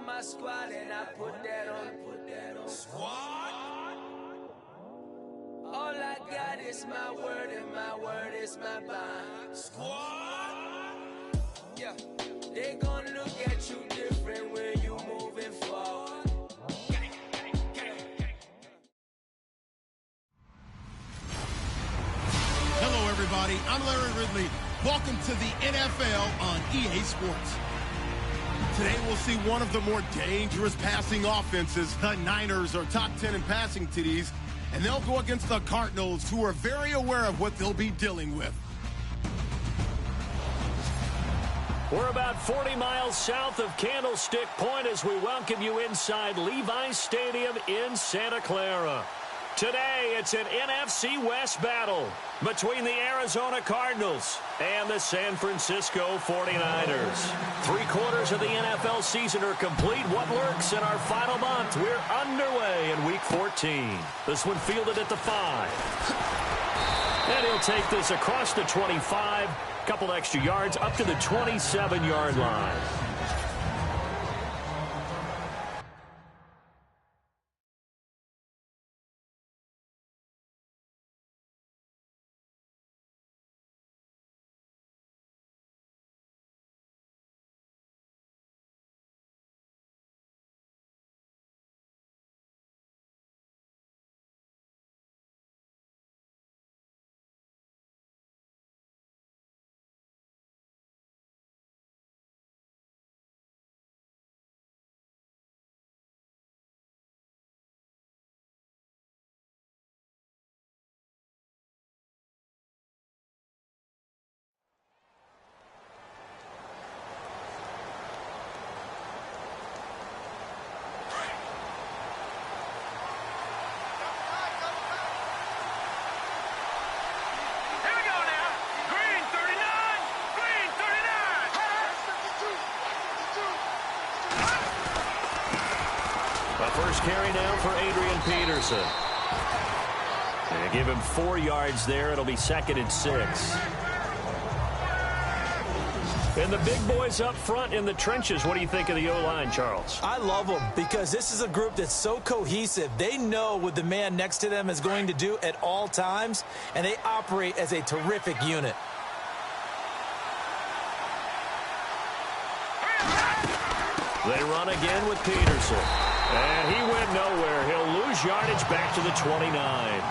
my squad and I put that on. Squad? All I got is my word and my word is my bond. Squad? Yeah. They gon' look at you different when you moving forward. Hello, everybody. I'm Larry Ridley. Welcome to the NFL on EA Sports. Today, we'll see one of the more dangerous passing offenses. The Niners are top 10 in passing TDs, and they'll go against the Cardinals, who are very aware of what they'll be dealing with. We're about 40 miles south of Candlestick Point as we welcome you inside Levi's Stadium in Santa Clara. Today, it's an NFC West battle between the Arizona Cardinals and the San Francisco 49ers. 3/4 of the NFL season are complete. What lurks in our final month? We're underway in Week 14. This one fielded at the 5. And he'll take this across the 25. Couple extra yards up to the 27-yard line. First carry now for Adrian Peterson. And give him 4 yards there. It'll be 2nd and 6. And the big boys up front in the trenches. What do you think of the O-line, Charles? I love them because this is a group that's so cohesive. They know what the man next to them is going to do at all times, and they operate as a terrific unit. They run again with Peterson. And he went nowhere. He'll lose yardage back to the 29.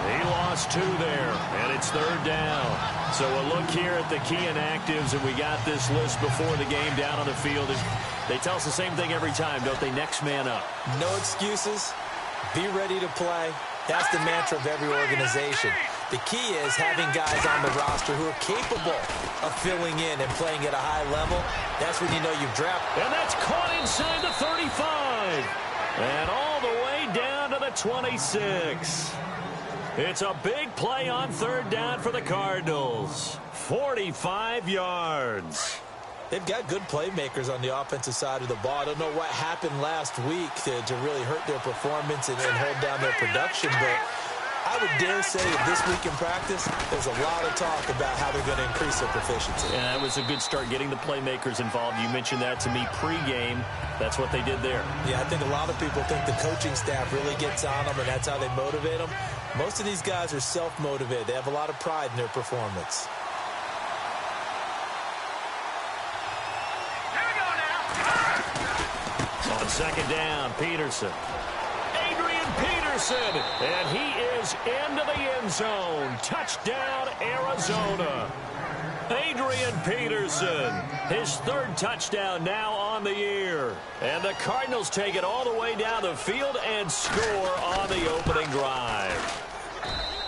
He lost 2 there, and it's 3rd down. So a look here at the key inactives, and we got this list before the game down on the field. They tell us the same thing every time, don't they? Next man up. No excuses. Be ready to play. That's the mantra of every organization. The key is having guys on the roster who are capable of filling in and playing at a high level. That's when you know you've drafted. And that's caught inside the 35. And all the way down to the 26. It's a big play on 3rd down for the Cardinals. 45 yards. They've got good playmakers on the offensive side of the ball. I don't know what happened last week to really hurt their performance and hold down their production, but I would dare say that this week in practice, there's a lot of talk about how they're going to increase their proficiency. And that was a good start, getting the playmakers involved. You mentioned that to me pregame. That's what they did there. Yeah, I think a lot of people think the coaching staff really gets on them, and that's how they motivate them. Most of these guys are self-motivated. They have a lot of pride in their performance. On 2nd down, Peterson. Adrian Peterson, and he is into the end zone. Touchdown, Arizona. Adrian Peterson, his 3rd touchdown now on the year. And the Cardinals take it all the way down the field and score on the opening drive.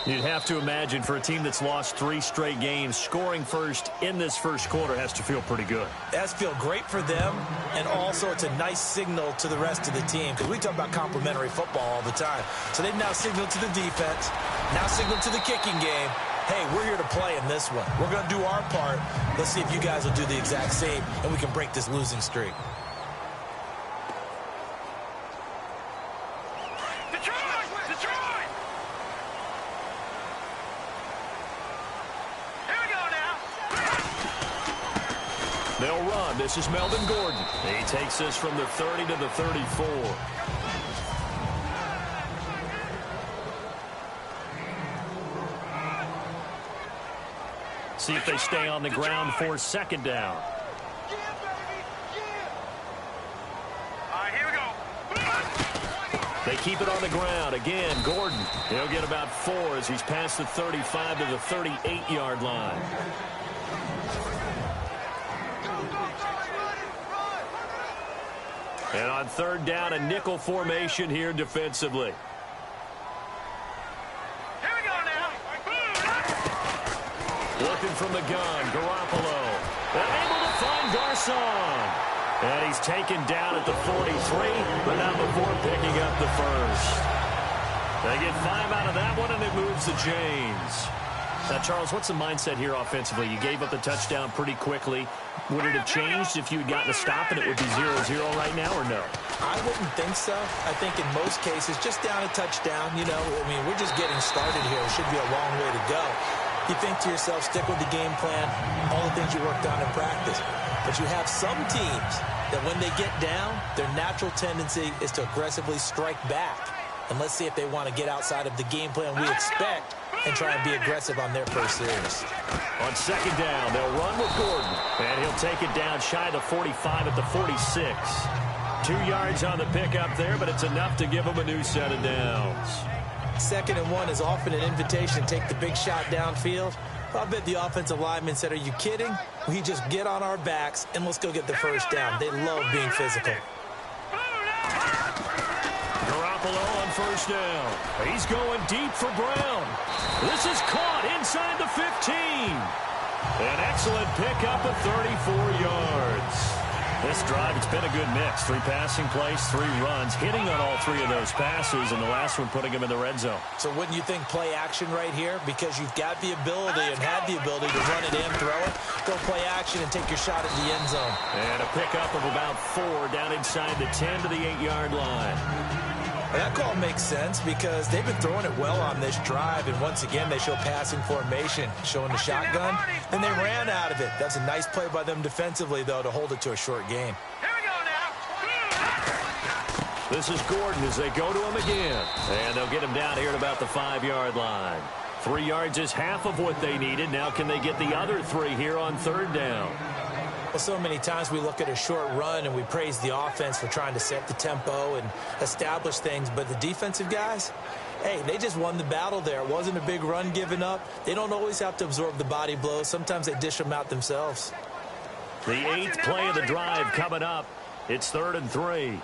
You'd have to imagine for a team that's lost 3 straight games, scoring first in this first quarter has to feel pretty good. It has to feel great for them, and also it's a nice signal to the rest of the team, because we talk about complimentary football all the time. So they've now signaled to the defense, now signaled to the kicking game, hey, we're here to play in this one. We're going to do our part. Let's see if you guys will do the exact same, and we can break this losing streak. They'll run run. This is Melvin Gordon. He takes this from the 30 to the 34. See if they stay on the ground for second down. They keep it on the ground. Again, Gordon. He'll get about 4 as he's past the 35 to the 38-yard line. And on third down, a nickel formation here defensively. Looking from the gun, Garoppolo. And able to find Garcon. And he's taken down at the 43, but not before picking up the first. They get 5 out of that one, and it moves the chains. Now, Charles, what's the mindset here offensively? You gave up the touchdown pretty quickly. Would it have changed if you had gotten a stop and it would be 0-0 right now, or no? I wouldn't think so. I think in most cases, just down a touchdown, you know, I mean, we're just getting started here. It should be a long way to go. You think to yourself, stick with the game plan, all the things you worked on in practice. But you have some teams that when they get down, their natural tendency is to aggressively strike back. And let's see if they want to get outside of the game plan we expect and try and be aggressive on their first series. On second down, they'll run with Gordon. And he'll take it down shy of the 45 at the 46. 2 yards on the pickup there, but it's enough to give them a new set of downs. 2nd and 1 is often an invitation to take the big shot downfield. I bet the offensive lineman said, are you kidding? We just get on our backs and let's go get the first down. They love being physical. Garoppolo on first down. He's going deep for Brown. This is caught inside the 15. An excellent pickup of 34 yards. This drive, it's been a good mix. 3 passing plays, 3 runs, hitting on all 3 of those passes, and the last one putting him in the red zone. So wouldn't you think play action right here? Because you've got the ability and had the ability to run it in, throw it, go play action and take your shot at the end zone. And a pickup of about 4 down inside the 10 to the 8-yard line. That call makes sense because they've been throwing it well on this drive, and once again they show passing formation, showing the shotgun, and they ran out of it. That's a nice play by them defensively, though, to hold it to a short game. This is Gordon as they go to him again, and they'll get him down here at about the 5-yard line. 3 yards is half of what they needed. Now can they get the other 3 here on third down? Well, so many times we look at a short run and we praise the offense for trying to set the tempo and establish things, but the defensive guys, hey, they just won the battle there. It wasn't a big run given up. They don't always have to absorb the body blows. Sometimes they dish them out themselves. The 8th play of the drive coming up. It's 3rd and 3.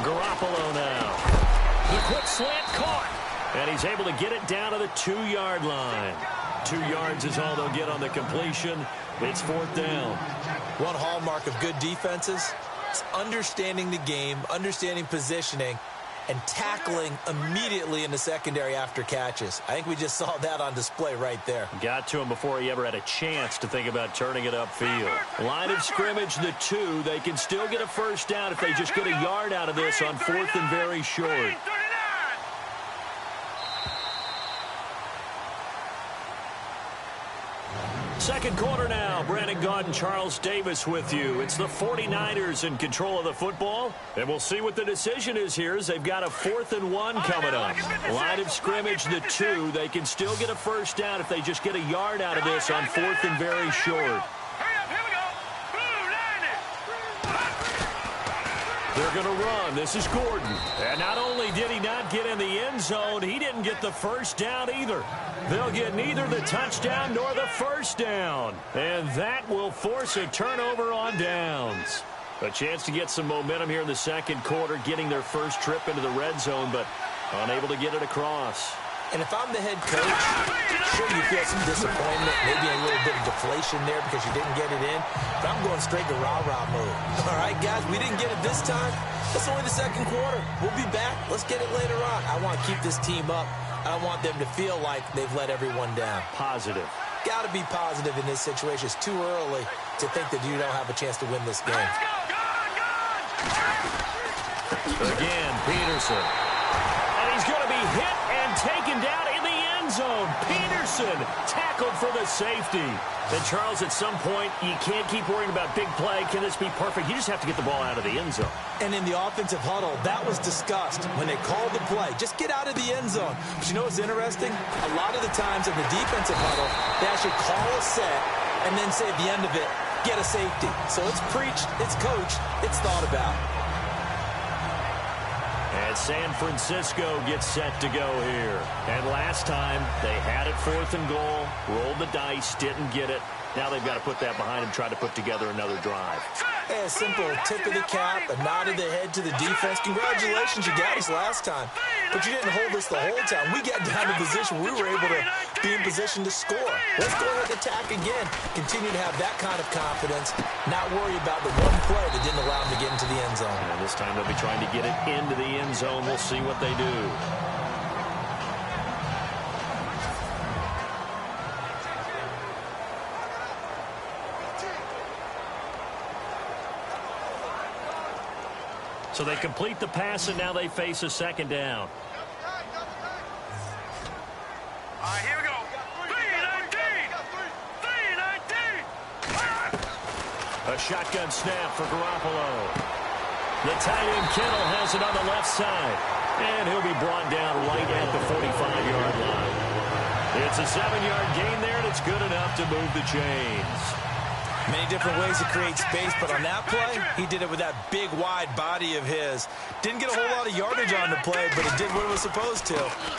Garoppolo now. The quick slant caught. And he's able to get it down to the 2-yard line. 2 yards is all they'll get on the completion. It's 4th down. One hallmark of good defenses is understanding the game, understanding positioning, and tackling immediately in the secondary after catches. I think we just saw that on display right there. Got to him before he ever had a chance to think about turning it upfield. Line of scrimmage, the 2. They can still get a first down if they just get a yard out of this on 4th and very short. Second quarter now. Brandon Gaudin and Charles Davis with you. It's the 49ers in control of the football. And we'll see what the decision is here as they've got a 4th and 1 coming up. Line of scrimmage, the 2. They can still get a first down if they just get a yard out of this on 4th and very short. They're going to run. This is Gordon. And not only did he not get in the end zone, he didn't get the first down either. They'll get neither the touchdown nor the first down. And that will force a turnover on downs. A chance to get some momentum here in the second quarter, getting their first trip into the red zone, but unable to get it across. And if I'm the head coach, sure you feel some disappointment, maybe a little bit of deflation there because you didn't get it in. But I'm going straight to rah-rah mode. All right, guys, we didn't get it this time. It's only the second quarter. We'll be back. Let's get it later on. I want to keep this team up. I don't want them to feel like they've let everyone down. Positive. Got to be positive in this situation. It's too early to think that you don't have a chance to win this game. Again, Peterson. end zone. Peterson tackled for the safety. And, Charles, at some point, you can't keep worrying about big play. Can this be perfect? You just have to get the ball out of the end zone. And in the offensive huddle, that was discussed when they called the play. Just get out of the end zone. But you know what's interesting? A lot of the times in the defensive huddle, they actually call a set and then say at the end of it, get a safety. So it's preached, it's coached, it's thought about. And San Francisco gets set to go here. And last time, they had it 4th and goal, rolled the dice, didn't get it. Now they've got to put that behind them, try to put together another drive. Hey, a simple tip of the cap, a nod of the head to the defense. Congratulations, you got us last time. But you didn't hold us the whole time. We got down to position. We were able to be in position to score. Let's go ahead and attack again. Continue to have that kind of confidence, not worry about the one play that didn't allow them to get into the end zone. And this time they'll be trying to get it into the end zone. We'll see what they do. So they complete the pass, and now they face a second down. All right, here we go. 3-19. A shotgun snap for Garoppolo. The tight end Kittle has it on the left side. And he'll be brought down right at the 45-yard line. It's a 7-yard gain there, and it's good enough to move the chains. Many different ways to create space, but on that play, he did it with that big, wide body of his. Didn't get a whole lot of yardage on the play, but it did what it was supposed to.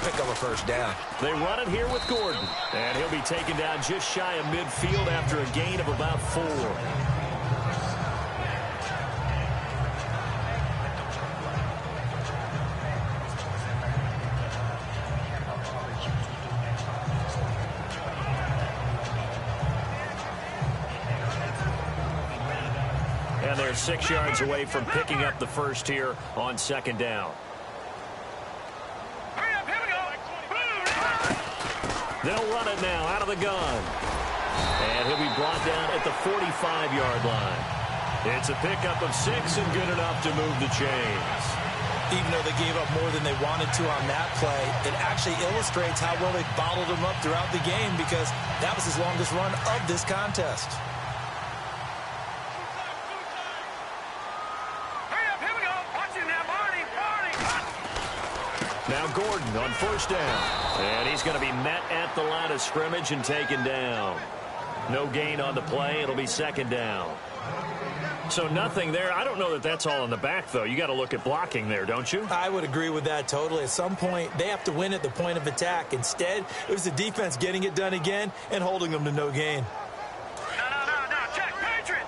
Pick up a first down. They run it here with Gordon, and he'll be taken down just shy of midfield after a gain of about 4. And they're 6 yards away from picking up the first here on second down. Hurry up, here we go. They'll run it now out of the gun. And he'll be brought down at the 45-yard line. It's a pickup of 6 and good enough to move the chains. Even though they gave up more than they wanted to on that play, it actually illustrates how well they bottled them up throughout the game because that was his longest run of this contest. Now Gordon on first down. And he's going to be met at the line of scrimmage and taken down. No gain on the play. It'll be second down. So nothing there. I don't know that that's all in the back, though. You got to look at blocking there, don't you? I would agree with that totally. At some point, they have to win at the point of attack. Instead, it was the defense getting it done again and holding them to no gain. No. Check. Patriot.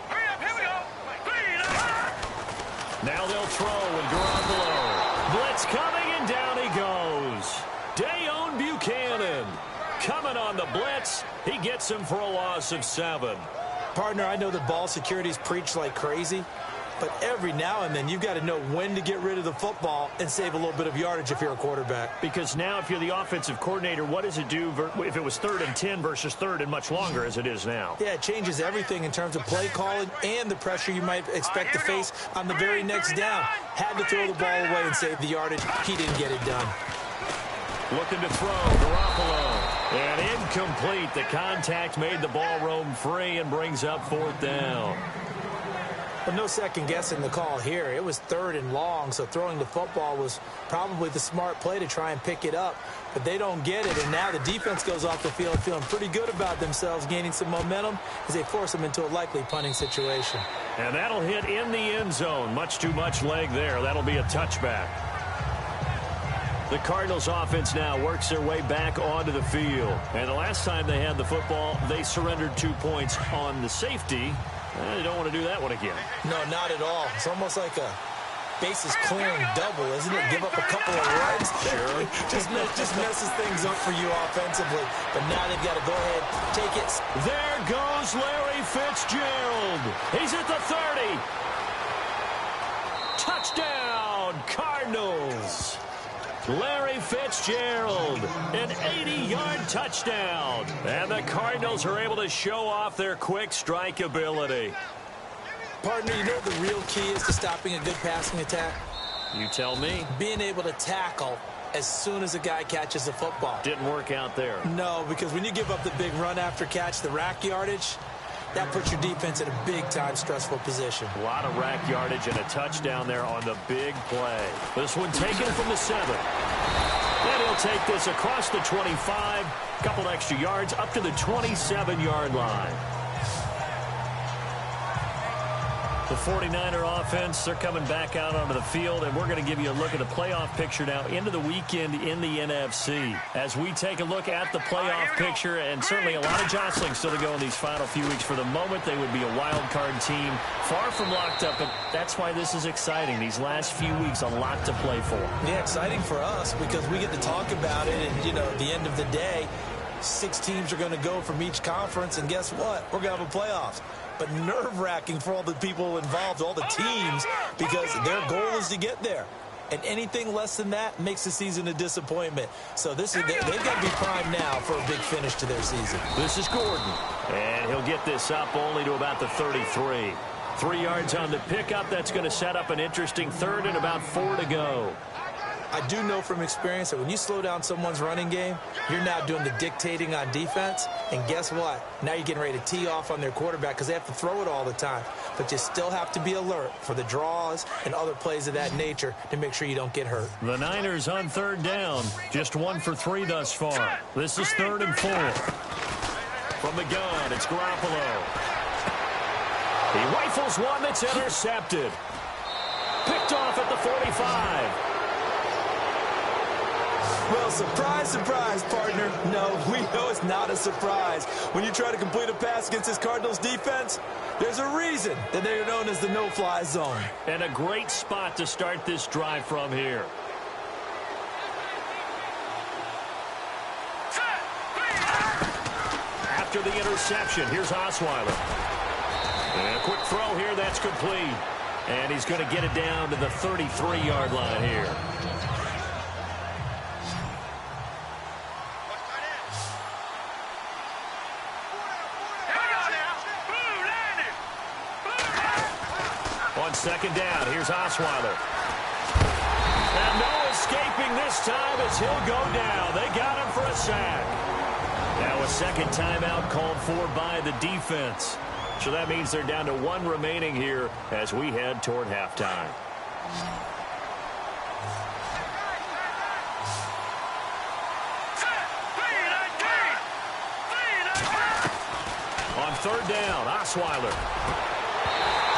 Hurry up, here we go. Now they'll throw with Garoppolo. Blitz coming, and down he goes. Dayon Buchanan coming on the blitz. He gets him for a loss of 7. Partner, I know that ball security is preached like crazy, but every now and then you've got to know when to get rid of the football and save a little bit of yardage if you're a quarterback. Because now if you're the offensive coordinator, what does it do if it was 3rd and 10 versus 3rd and much longer as it is now? Yeah, it changes everything in terms of play calling and the pressure you might expect to face on the very next down. Had to throw the ball away and save the yardage. He didn't get it done. Looking to throw, Garoppolo. And incomplete. The contact made the ball roam free and brings up 4th down. But no second guessing the call here. It was 3rd and long, so throwing the football was probably the smart play to try and pick it up. But they don't get it, and now the defense goes off the field feeling pretty good about themselves, gaining some momentum as they force them into a likely punting situation. And that'll hit in the end zone. Much too much leg there. That'll be a touchback. The Cardinals offense now works their way back onto the field. And the last time they had the football, they surrendered 2 points on the safety. They don't want to do that one again. No, not at all. It's almost like a bases clearing double, isn't it? Give up a couple of runs. Sure. just messes things up for you offensively. But now they've got to go ahead, take it. There goes Larry Fitzgerald. He's at the 30. Touchdown, Cardinals. Larry Fitzgerald, an 80-yard touchdown. And the Cardinals are able to show off their quick strike ability. Partner, you know what the real key is to stopping a good passing attack? You tell me. Being able to tackle as soon as a guy catches the football. Didn't work out there. No, because when you give up the big run after catch, the rack yardage, that puts your defense in a big-time stressful position. A lot of rack yardage and a touchdown there on the big play. This one taken from the 7. And he'll take this across the 25, a couple extra yards up to the 27-yard line. The 49er offense, they're coming back out onto the field, and we're going to give you a look at the playoff picture now into the weekend in the NFC. As we take a look at the playoff picture, and certainly a lot of jostling still to go in these final few weeks. For the moment, they would be a wild card team, far from locked up, but that's why this is exciting. These last few weeks, a lot to play for. Yeah, exciting for us because we get to talk about it, and, you know, at the end of the day, 6 teams are going to go from each conference, and guess what? We're going to have a playoffs. But nerve-wracking for all the people involved, all the teams, because their goal is to get there. And anything less than that makes the season a disappointment. So they've got to be primed now for a big finish to their season. This is Gordon, and he'll get this up only to about the 33. 3 yards on the pickup. That's going to set up an interesting third and about 4 to go. I do know from experience that when you slow down someone's running game, you're now doing the dictating on defense. And guess what? Now you're getting ready to tee off on their quarterback because they have to throw it all the time. But you still have to be alert for the draws and other plays of that nature to make sure you don't get hurt. The Niners on 3rd down. Just 1 for 3 thus far. This is 3rd and 4. From the gun, it's Garoppolo. He rifles one that's intercepted. Picked off at the 45. Well, surprise, surprise, partner. No, we know it's not a surprise. When you try to complete a pass against this Cardinals defense, there's a reason that they're known as the no-fly zone. And a great spot to start this drive from here. After the interception, here's Osweiler. And a quick throw here, that's complete. And he's going to get it down to the 33-yard line here. On 2nd down, here's Osweiler. And no escaping this time as he'll go down. They got him for a sack. Now a second timeout called for by the defense. So that means they're down to 1 remaining here as we head toward halftime. On 3rd down, Osweiler.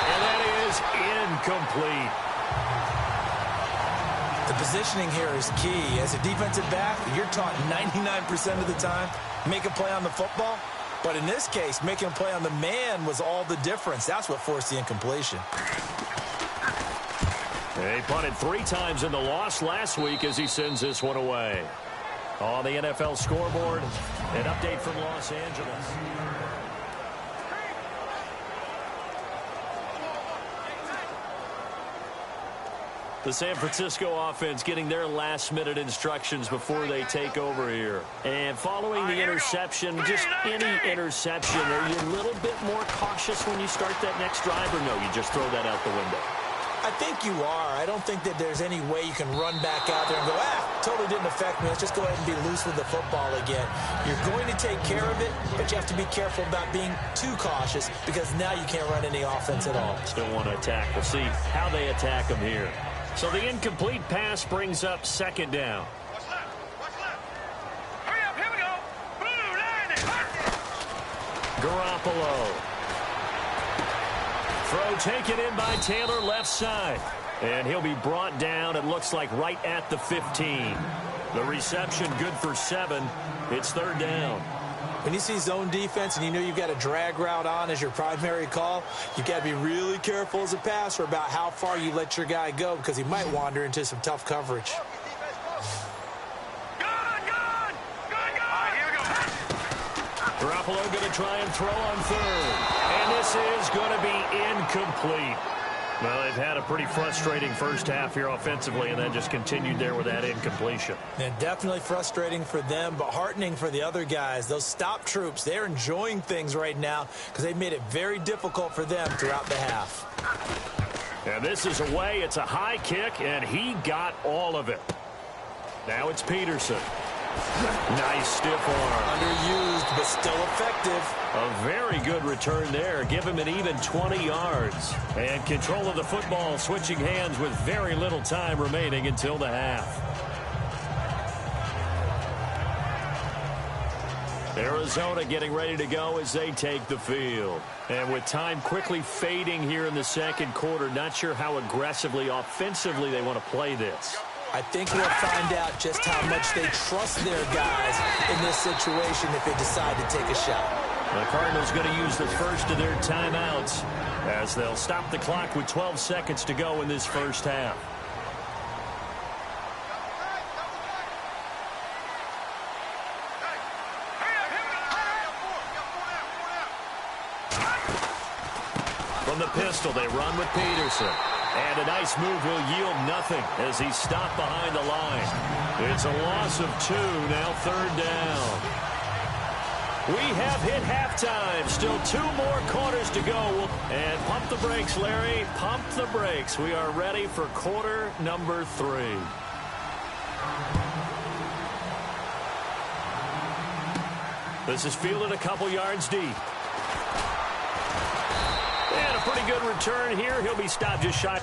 And that is incomplete. The positioning here is key. As a defensive back, you're taught 99% of the time, make a play on the football. But in this case, making a play on the man was all the difference. That's what forced the incompletion. They punted 3 times in the loss last week as he sends this one away. On the NFL scoreboard, an update from Los Angeles. The San Francisco offense getting their last-minute instructions before they take over here. And following the interception, just any interception, are you a little bit more cautious when you start that next drive, or no, you just throw that out the window? I think you are. I don't think that there's any way you can run back out there and go, totally didn't affect me. Let's just go ahead and be loose with the football again. You're going to take care of it, but you have to be careful about being too cautious because now you can't run any offense at all. Still want to attack. We'll see how they attack them here. So the incomplete pass brings up 2nd down. What's left? Hurry up, here we go. Blue line. Garoppolo. Throw taken in by Taylor left side. And he'll be brought down, it looks like, right at the 15. The reception good for 7. It's 3rd down. When you see zone defense and you know you've got a drag route on as your primary call, you've got to be really careful as a passer about how far you let your guy go because he might wander into some tough coverage. Garoppolo going to try and throw on 3rd. And this is going to be incomplete. Well, they've had a pretty frustrating first half here offensively, and then just continued there with that incompletion. And definitely frustrating for them, but heartening for the other guys. Those stop troops, they're enjoying things right now because they've made it very difficult for them throughout the half. And this is away. It's a high kick, and he got all of it. Now it's Peterson. Nice stiff arm. Underused, but still effective. A very good return there. Give him an even 20 yards. And control of the football, switching hands with very little time remaining until the half. Arizona getting ready to go as they take the field. And with time quickly fading here in the second quarter, not sure how aggressively, offensively they want to play this. I think we'll find out just how much they trust their guys in this situation if they decide to take a shot. The Cardinals going to use the first of their timeouts as they'll stop the clock with 12 seconds to go in this first half. From the pistol, they run with Peterson. And a nice move will yield nothing as he's stopped behind the line. It's a loss of 2, now third down. We have hit halftime. Still 2 more quarters to go. And pump the brakes, Larry. Pump the brakes. We are ready for quarter number 3. This is fielded a couple yards deep. And a pretty good return here. He'll be stopped just shy.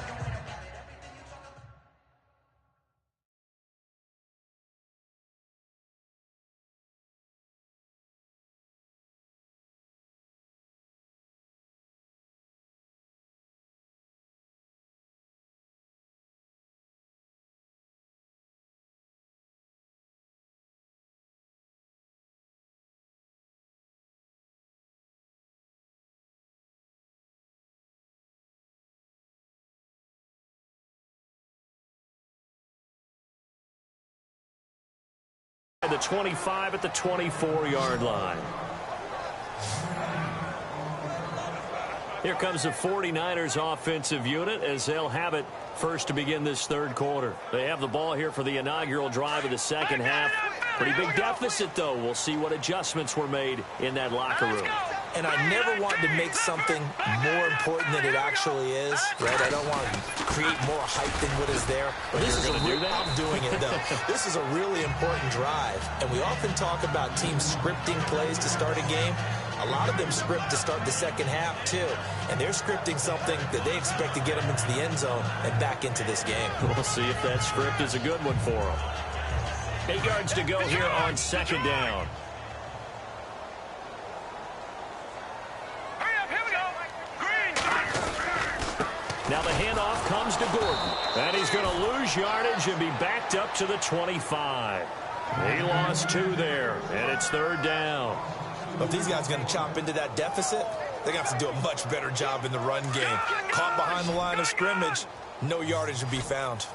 The 25 at the 24-yard line. Here comes the 49ers offensive unit as they'll have it first to begin this third quarter. They have the ball here for the inaugural drive of the second half. Pretty big deficit, though. We'll see what adjustments were made in that locker room. And I never want to make something more important than it actually is, right? I don't want to create more hype than what is there. But this is I'm doing it, though. This is a really important drive. And we often talk about teams scripting plays to start a game. A lot of them script to start the second half, too. And they're scripting something that they expect to get them into the end zone and back into this game. We'll see if that script is a good one for them. 8 yards to go here on second down. Now the handoff comes to Gordon. And he's going to lose yardage and be backed up to the 25. He lost 2 there, and it's third down. If these guys are going to chop into that deficit, they're going to have to do a much better job in the run game. Caught behind the line of scrimmage, no yardage to be found.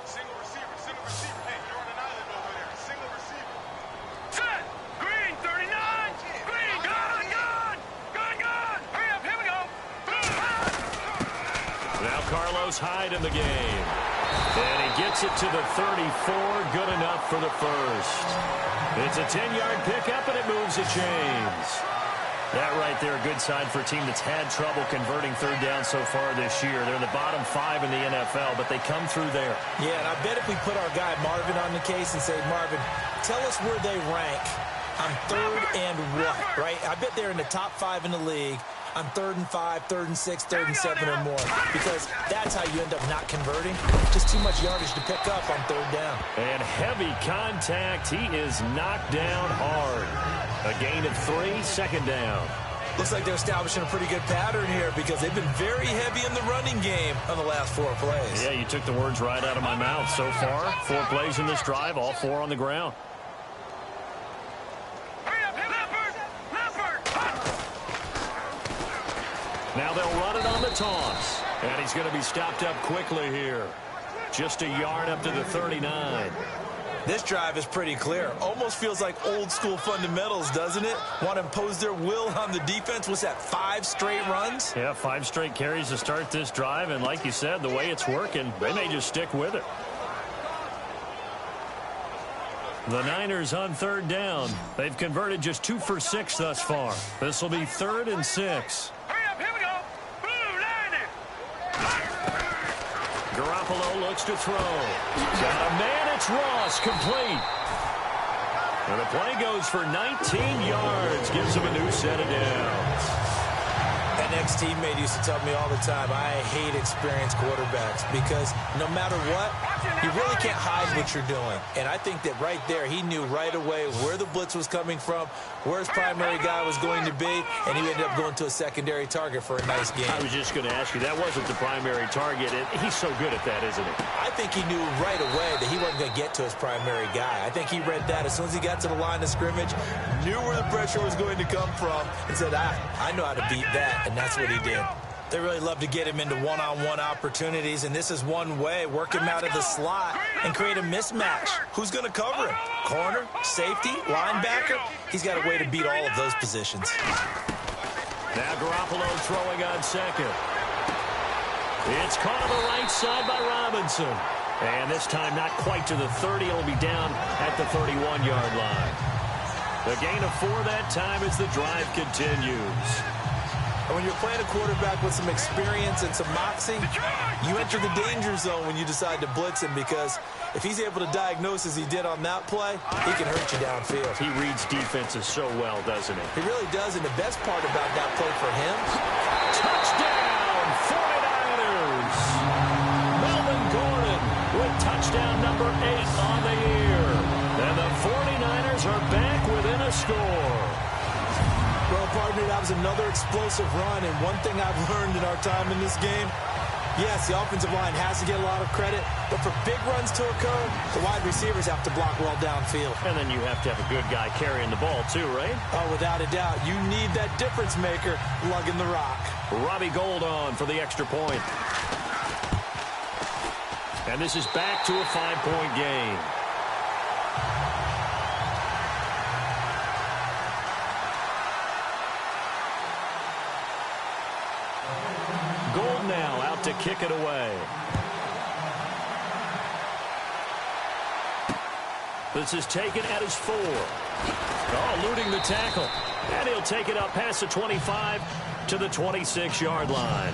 Hyde in the game. And he gets it to the 34. Good enough for the first. It's a 10-yard pickup, and it moves the chains. That right there, a good sign for a team that's had trouble converting third down so far this year. They're in the bottom 5 in the NFL, but they come through there. Yeah, and I bet if we put our guy Marvin on the case and say, Marvin, tell us where they rank on third and what, right? I bet they're in the top 5 in the league on 3rd and 5, 3rd and 6, 3rd and 7 or more, because that's how you end up not converting. Just too much yardage to pick up on third down. And heavy contact. He is knocked down hard. A gain of 3, second down. Looks like they're establishing a pretty good pattern here because they've been very heavy in the running game on the last 4 plays. Yeah, you took the words right out of my mouth. So far, 4 plays in this drive, all 4 on the ground. Now they'll run it on the toss. And he's going to be stopped up quickly here. Just a yard up to the 39. This drive is pretty clear. Almost feels like old school fundamentals, doesn't it? Want to impose their will on the defense. What's that, 5 straight runs? Yeah, 5 straight carries to start this drive. And like you said, the way it's working, they may just stick with it. The Niners on third down. They've converted just 2 for 6 thus far. This will be 3rd and 6. looks to throw. Got a man, it's Ross, complete. And the play goes for 19 yards, gives him a new set of downs. An ex-teammate used to tell me all the time, I hate experienced quarterbacks because no matter what, you really can't hide what you're doing. And I think that right there, he knew right away where the blitz was coming from, where his primary guy was going to be, and he ended up going to a secondary target for a nice game. I was just going to ask you, that wasn't the primary target, and he's so good at that, isn't he? I think he knew right away that he wasn't going to get to his primary guy. I think he read that as soon as he got to the line of scrimmage, knew where the pressure was going to come from, and said, I know how to beat that, and that's what he did. They really love to get him into one-on-one opportunities, and this is one way. Work him out of the slot and create a mismatch. Who's going to cover him? Corner, safety, linebacker? He's got a way to beat all of those positions. Now Garoppolo throwing on second. It's caught on the right side by Robinson. And this time not quite to the 30. It'll be down at the 31-yard line. The gain of 4 that time as the drive continues. And when you're playing a quarterback with some experience and some moxie, you enter the danger zone when you decide to blitz him, because if he's able to diagnose as he did on that play, he can hurt you downfield. He reads defenses so well, doesn't he? He really does, and the best part about that play for him, touchdown, 49ers! Melvin Gordon with touchdown number 8 on the year. And the 49ers are back within a score. Well, partner, that was another explosive run, and one thing I've learned in our time in this game, yes, the offensive line has to get a lot of credit, but for big runs to occur, the wide receivers have to block well downfield. And then you have to have a good guy carrying the ball too, right? Oh, without a doubt. You need that difference maker lugging the rock. Robbie Gould on for the extra point. And this is back to a 5-point game. Gould now out to kick it away. This is taken at his 4. Oh, eluding the tackle. And he'll take it up past the 25 to the 26-yard line.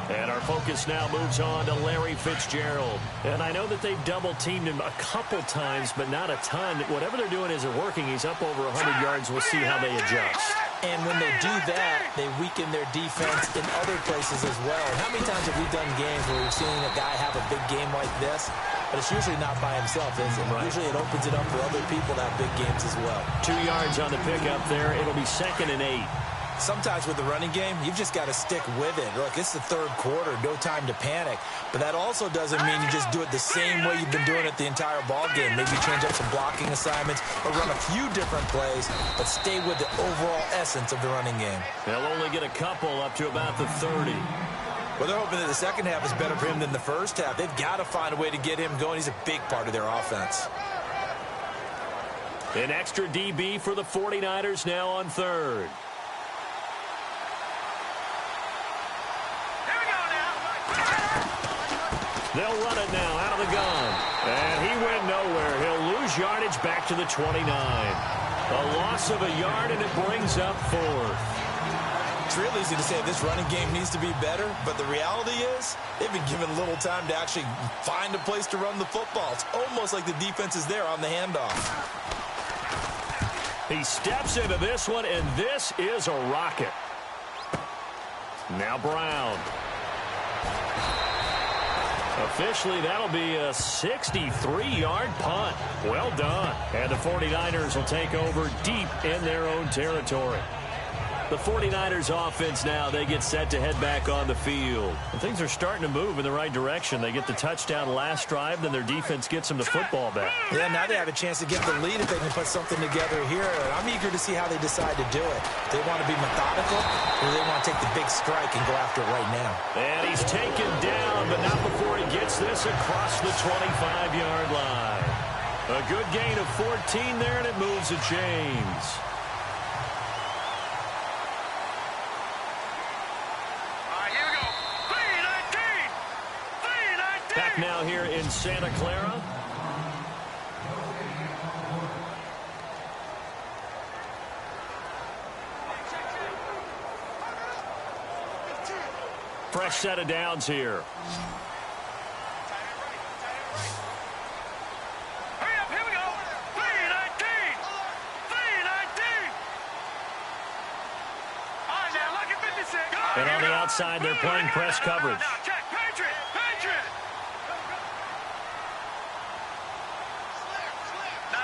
And our focus now moves on to Larry Fitzgerald. And I know that they've double-teamed him a couple times, but not a ton. Whatever they're doing isn't working. He's up over 100 yards. We'll see how they adjust. And when they do that, they weaken their defense in other places as well. And how many times have we done games where we've seen a guy have a big game like this? But it's usually not by himself, is it? Right. Usually it opens it up for other people to have big games as well. 2 yards on the pickup there. It'll be 2nd and 8. Sometimes with the running game, you've just got to stick with it. Look, it's the 3rd quarter, no time to panic. But that also doesn't mean you just do it the same way you've been doing it the entire ball game. Maybe change up some blocking assignments or run a few different plays, but stay with the overall essence of the running game. They'll only get a couple up to about the 30. Well, they're hoping that the second half is better for him than the first half. They've got to find a way to get him going. He's a big part of their offense. An extra DB for the 49ers now on 3rd. They'll run it now out of the gun. And he went nowhere. He'll lose yardage back to the 29. A loss of a yard, and it brings up 4th. It's real easy to say this running game needs to be better, but the reality is they've been given little time to actually find a place to run the football. It's almost like the defense is there on the handoff. He steps into this one, and this is a rocket. Now Brown. Officially, that'll be a 63-yard punt. Well done. And the 49ers will take over deep in their own territory. The 49ers offense now, they get set to head back on the field. And things are starting to move in the right direction. They get the touchdown last drive, then their defense gets them the football back. Yeah, now they have a chance to get the lead if they can put something together here. And I'm eager to see how they decide to do it. Do they want to be methodical, or do they want to take the big strike and go after it right now? And he's taken down, but not before he gets this across the 25-yard line. A good gain of 14 there, and it moves the chains. Back now here in Santa Clara. fresh set of downs here. Hurry up, here we go. 319. 319. All right, now, look at 56. And on the outside, they're playing press coverage. Now, check. Patriot. Patriot. No.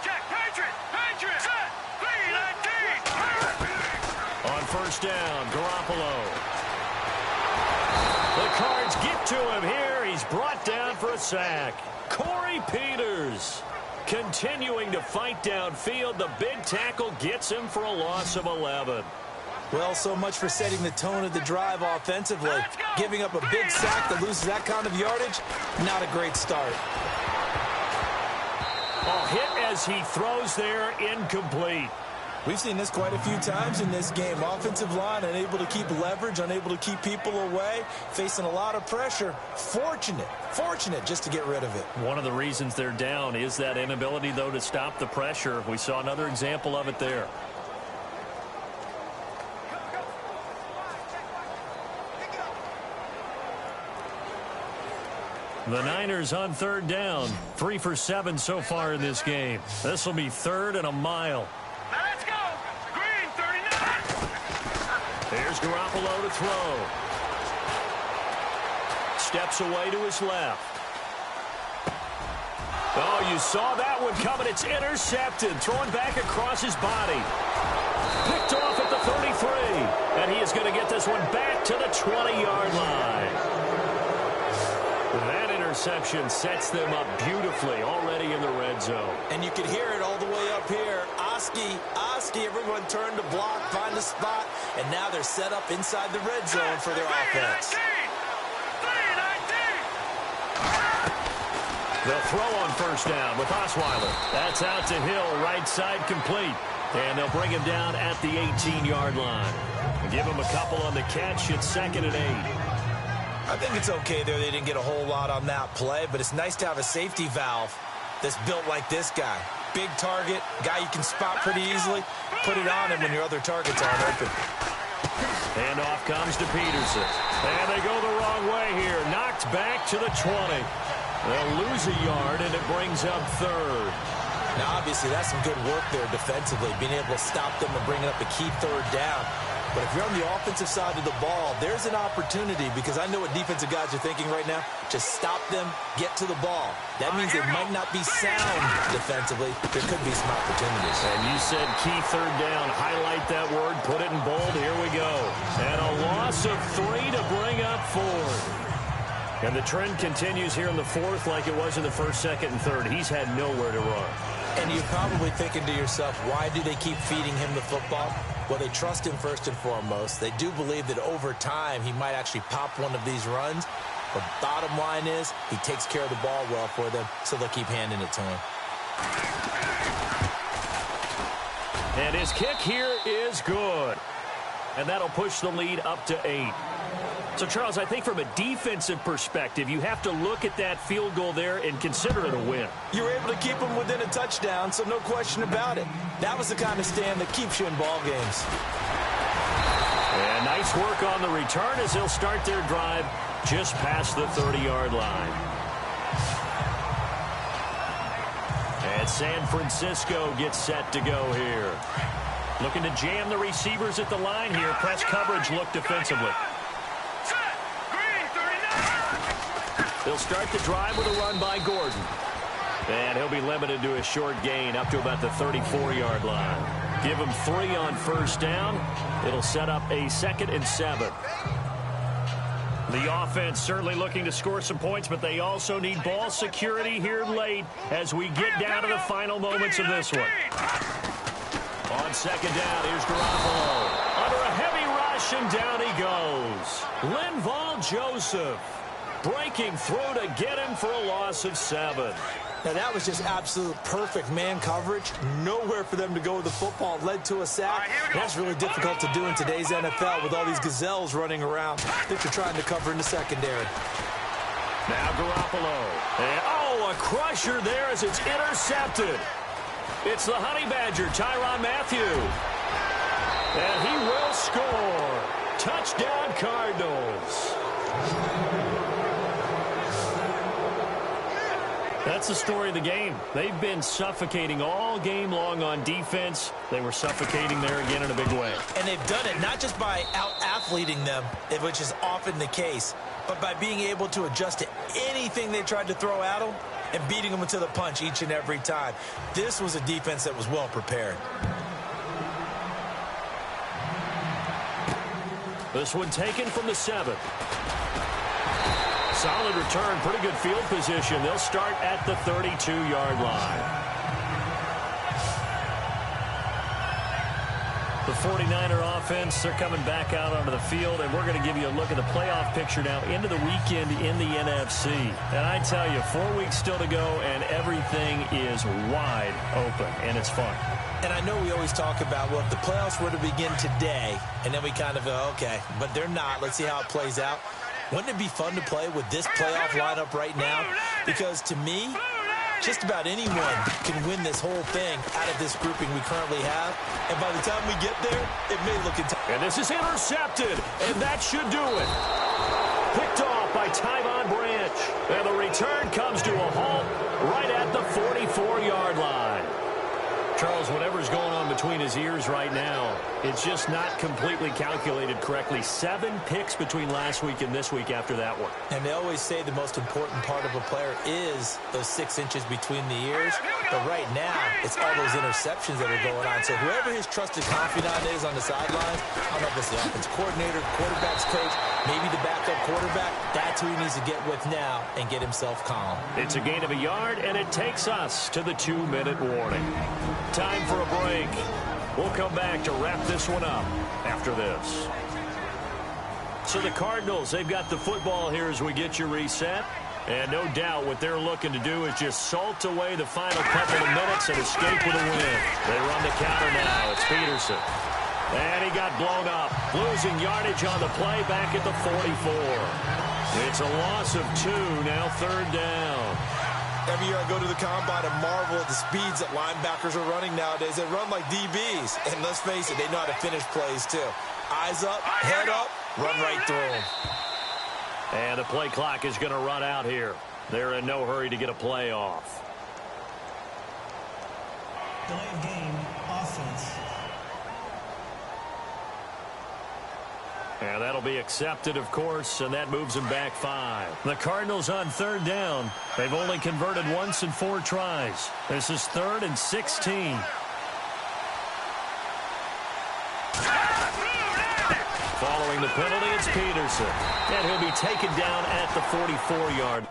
Check. Patriot. Patriot. Set. 319. On first down, Garoppolo. The Cards get to him here. He's brought down for a sack. Corey Peters continuing to fight downfield. The big tackle gets him for a loss of 11. Well, so much for setting the tone of the drive offensively. Giving up a big sack that loses that kind of yardage, not a great start. A hit as he throws there, incomplete. We've seen this quite a few times in this game. Offensive line unable to keep leverage, unable to keep people away, facing a lot of pressure. Fortunate just to get rid of it. One of the reasons they're down is that inability, though, to stop the pressure. We saw another example of it there. The Niners on third down. 3 for 7 so far in this game. This will be third and a mile. Now let's go. Green 39. There's Garoppolo to throw. Steps away to his left. Oh, you saw that one coming. It's intercepted. Thrown back across his body. Picked off at the 33. And he is going to get this one back to the 20-yard line. That interception sets them up beautifully already in the red zone. And you can hear it all the way up here. Oski, everyone turned to block, find a spot, and now they're set up inside the red zone for their offense. 319. The throw on first down with Osweiler. That's out to Hill, right side complete. And they'll bring him down at the 18-yard line. Give him a couple on the catch. It's 2nd and 8. I think it's okay there. They didn't get a whole lot on that play, but it's nice to have a safety valve that's built like this guy. Big target, guy you can spot pretty easily. Put it on him when your other targets aren't open. And off comes to Peterson. And they go the wrong way here. Knocked back to the 20. They'll lose a yard, and it brings up third. Now, obviously, that's some good work there defensively, being able to stop them and bring up a key third down. But if you're on the offensive side of the ball, there's an opportunity, because I know what defensive guys are thinking right now. Just stop them, get to the ball. That means it might not be sound defensively. There could be some opportunities. And you said key third down. Highlight that word. Put it in bold. Here we go. And a loss of 3 to bring up 4. And the trend continues here in the 4th like it was in the 1st, 2nd, and 3rd. He's had nowhere to run. And you're probably thinking to yourself, why do they keep feeding him the football? Well, they trust him first and foremost. They do believe that over time he might actually pop one of these runs. But bottom line is he takes care of the ball well for them, so they'll keep handing it to him. And his kick here is good. And that'll push the lead up to 8. So, Charles, I think from a defensive perspective, you have to look at that field goal there and consider it a win. You were able to keep them within a touchdown, so no question about it. That was the kind of stand that keeps you in ball games. And nice work on the return as they'll start their drive just past the 30-yard line. And San Francisco gets set to go here. Looking to jam the receivers at the line here. Press coverage look defensively. They'll start the drive with a run by Gordon. And he'll be limited to a short gain up to about the 34-yard line. Give him 3 on first down. It'll set up a 2nd and 7. The offense certainly looking to score some points, but they also need ball security here late as we get down to the final moments of this one. On 2nd down, here's Garoppolo. Under a heavy rush, and down he goes. Linval Joseph breaking through to get him for a loss of 7. Now, that was just absolute perfect man coverage. Nowhere for them to go with the football. Led to a sack. That's really difficult to do in today's NFL with all these gazelles running around. I think they're trying to cover in the secondary. Now Garoppolo. And, a crusher there as it's intercepted. It's the Honey Badger, Tyrann Mathieu. And he will score. Touchdown, Cardinals. That's the story of the game. They've been suffocating all game long on defense. They were suffocating there again in a big way. And they've done it not just by out-athleting them, which is often the case, but by being able to adjust to anything they tried to throw at them and beating them to the punch each and every time. This was a defense that was well prepared. This one taken from the 7. Solid return, pretty good field position. They'll start at the 32-yard line. The 49er offense, they're coming back out onto the field, and we're going to give you a look at the playoff picture now into the weekend in the NFC. And I tell you, 4 weeks still to go, and everything is wide open, and it's fun. And I know we always talk about, well, if the playoffs were to begin today, and then we kind of go, okay, but they're not. Let's see how it plays out. Wouldn't it be fun to play with this playoff lineup right now? Because to me, just about anyone can win this whole thing out of this grouping we currently have. And by the time we get there, it may look entirely. And this is intercepted, and that should do it. Picked off by Tyvon Branch. And the return comes to a halt right at the 44-yard line. Charles, whatever's going on between his ears right now, it's just not completely calculated correctly. 7 picks between last week and this week after that one. And they always say the most important part of a player is those 6 inches between the ears. But right now, it's all those interceptions that are going on. So whoever his trusted confidant is on the sidelines, I don't know if it's the offensive coordinator, quarterback's coach, maybe the backup quarterback, that's who he needs to get with now and get himself calm. It's a gain of a yard, and it takes us to the 2-minute warning. Time for a break. We'll come back to wrap this one up after this. So the Cardinals, they've got the football here as we get you reset. And no doubt what they're looking to do is just salt away the final couple of minutes and escape with a win. They run the counter now. It's Peterson. And he got blown up. Losing yardage on the play back at the 44. It's a loss of 2, now 3rd down. Every year I go to the combine and marvel at the speeds that linebackers are running nowadays. They run like DBs. And let's face it, they know how to finish plays too. Eyes up, head up, run right through them. And the play clock is going to run out here. They're in no hurry to get a play off. Delay of game, offense. And that'll be accepted, of course, and that moves them back 5. The Cardinals on 3rd down. They've only converted once in 4 tries. This is 3rd and 16. Following the penalty, it's Peterson. And he'll be taken down at the 44-yard.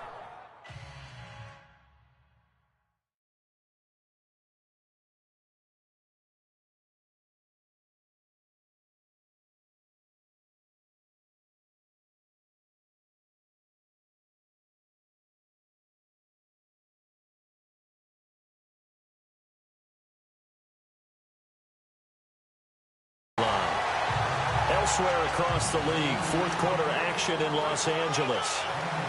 Elsewhere across the league, 4th quarter action in Los Angeles.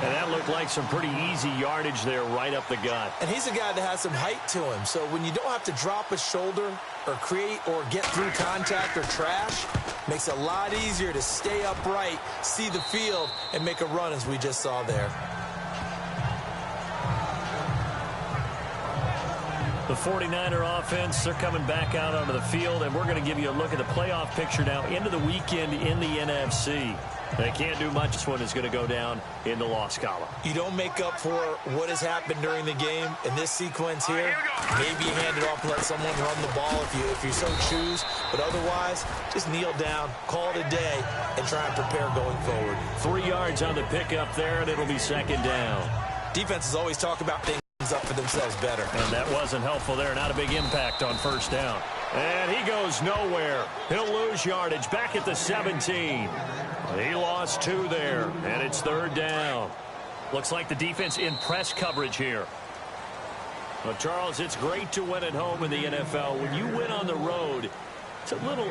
And that looked like some pretty easy yardage there right up the gut. And he's a guy that has some height to him. So when you don't have to drop a shoulder or create or get through contact or trash, makes it a lot easier to stay upright, see the field, and make a run as we just saw there. The 49er offense, they're coming back out onto the field, and we're going to give you a look at the playoff picture now into the weekend in the NFC. They can't do much. This one is going to go down in the loss column. You don't make up for what has happened during the game in this sequence here. Maybe you hand it off and let someone run the ball if you so choose. But otherwise, just kneel down, call it a day, and try and prepare going forward. 3 yards on the pickup there, and it'll be 2nd down. Defenses always talk about things up for themselves better. And that wasn't helpful there. Not a big impact on 1st down. And he goes nowhere. He'll lose yardage back at the 17. He lost 2 there, and it's 3rd down. Looks like the defense in press coverage here. Well, Charles, it's great to win at home in the NFL. When you win on the road, it's a little